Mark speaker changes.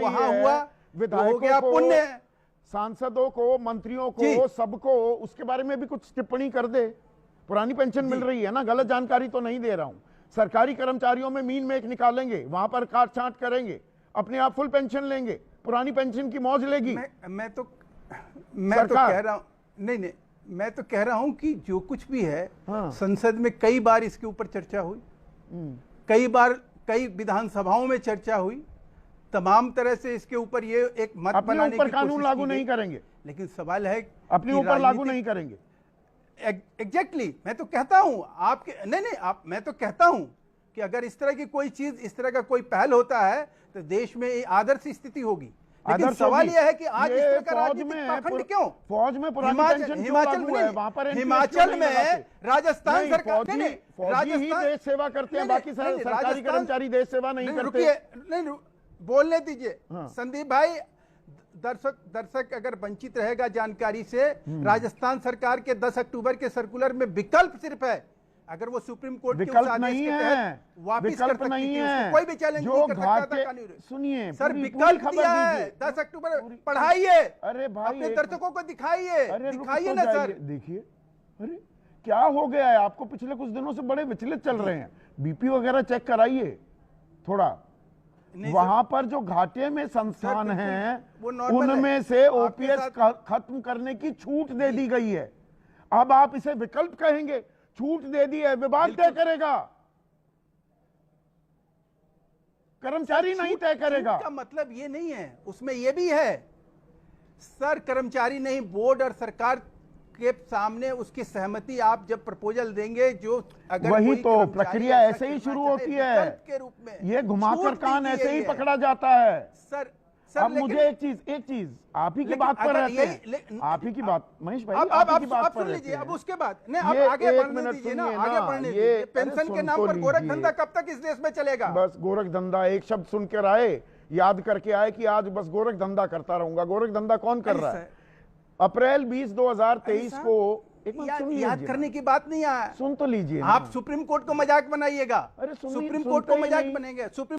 Speaker 1: रही
Speaker 2: वहां
Speaker 1: है,
Speaker 2: हुआ,
Speaker 1: विधायकों को,
Speaker 2: पुण्य,
Speaker 1: सांसदों को, मंत्रियों को, सबको उसके बारे में भी कुछ टिप्पणी कर दे। पुरानी पेंशन मिल रही है ना, गलत जानकारी तो नहीं दे रहा हूं। सरकारी कर्मचारियों में मीन में एक निकालेंगे, वहां पर काट छांट करेंगे, अपने आप फुल पेंशन लेंगे, पुरानी पेंशन की मौज लेगी।
Speaker 2: मैं तो कह रहा हूं, नहीं, मैं तो कह रहा हूं कि जो कुछ भी है, संसद में कई बार इसके ऊपर चर्चा हुई, कई बार कई विधानसभाओं में चर्चा हुई, तमाम तरह से इसके ऊपर ये एक मत बनाने की कोशिश
Speaker 1: कानून लागू नहीं करेंगे,
Speaker 2: लेकिन सवाल है
Speaker 1: अपने ऊपर लागू नहीं करेंगे।
Speaker 2: एग्जैक्टली मैं तो कहता हूं आपके नहीं, मैं तो कहता हूं कि अगर इस तरह की कोई चीज, इस तरह का कोई पहल होता है तो देश में आदर्श स्थिति होगी। लेकिन सवाल यह है कि आज इस तरह का राजनीतिक पाखंड क्यों?
Speaker 1: फौज में
Speaker 2: हिमाचल में राजस्थान सरकार
Speaker 1: ही देश सेवा करते हैं, बाकी सरकारी कर्मचारी देश सेवा नहीं करते।
Speaker 2: नहीं, बोलने दीजिए संदीप भाई। दर्शक अगर वंचित रहेगा जानकारी से, राजस्थान सरकार के 10 अक्टूबर के सर्कुलर में विकल्प सिर्फ है, अगर वो सुप्रीम कोर्ट के उस आदेश के तहत वापस कर सकती थी, कोई भी चैलेंज नहीं कर सकता था कानून।
Speaker 1: सुनिए
Speaker 2: सर, विकल्प दिया है 10 अक्टूबर, पढ़ाइए,
Speaker 1: अरे भाई
Speaker 2: अपने दर्शकों को दिखाइए ना सर।
Speaker 1: देखिए, अरे क्या हो गया है आपको? पिछले कुछ दिनों से बड़े विचलित चल रहे हैं, बीपी वगैरह चेक कराइए थोड़ा। वहां पर जो घाटे में संस्थान हैं उनमें से ओपीएस खत्म करने की छूट दे दी गई है। अब आप इसे विकल्प कहेंगे? छूट दे दी है, विभाग तय करेगा, कर्मचारी नहीं तय करेगा।
Speaker 2: का मतलब ये नहीं है, उसमें ये भी है सर, कर्मचारी नहीं, बोर्ड और सरकार के सामने उसकी सहमति आप जब प्रपोजल देंगे, जो अगर
Speaker 1: वही तो प्रक्रिया ऐसे ही शुरू होती है
Speaker 2: के रूप में,
Speaker 1: ये घुमाकर कान ऐसे ही पकड़ा जाता है
Speaker 2: सर।
Speaker 1: अब मुझे एक चीज आप ही की बात पर रहते हैं, आप ही की बात, महेश भाई आप की बात पर
Speaker 2: लीजिए। अब उसके बाद नहीं, आप आगे बढ़ने दीजिए ना, आगे बढ़ने दीजिए। पेंशन के नाम पर गोरख धंधा कब तक इस देश में चलेगा?
Speaker 1: बस गोरख धंधा एक शब्द सुन कर आए, याद करके आए कि आज बस गोरख धंधा करता रहूंगा। गोरख धंधा कौन कर रहा है? अप्रैल 20, 2023 को
Speaker 2: याद करने की बात नहीं है,
Speaker 1: सुन तो लीजिए।
Speaker 2: आप सुप्रीम कोर्ट को मजाक बनाइएगा, सुप्रीम कोर्ट को मजाक बनेंगे। सुप्रीम